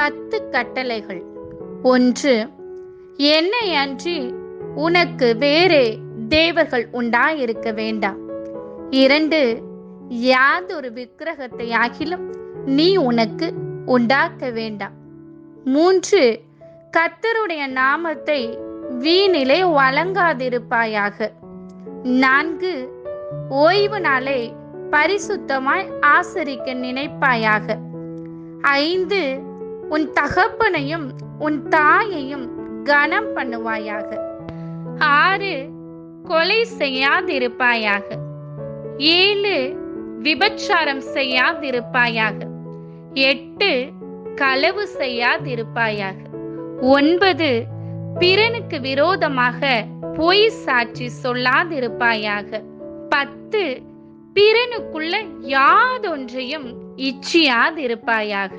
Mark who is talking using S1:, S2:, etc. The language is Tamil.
S1: 10 கட்டளைகள். 1. என்னை அன்றி உனக்கு வேறே தேவர்கள் உண்டாயிருக்க வேண்டாம். 2. யாதொரு விக்கிரகத்தை ஆகிலும் நீ உனக்கு உண்டாக்க வேண்டாம். 3. கர்த்தருடைய நாமத்தை வீணிலே வழங்காதிருப்பாயாக. 4. ஓய்வு நாளை பரிசுத்தமாய் ஆசரிக்க நினைப்பாயாக. 5. உன் தகப்பனையும் உன் தாயையும் கனம் பண்ணுவாயாக. 6. கொலை செய்யாதிருப்பாயாக. 7. விபச்சாரம் செய்யாதிருப்பாயாக. 8. களவு செய்யாதிருப்பாயாக. 9. பிறனுக்கு விரோதமாக பொய் சாட்சி சொல்லாதிருப்பாயாக. 10. பிறனுக்குள்ள யாதொன்றையும் இச்சியாதிருப்பாயாக.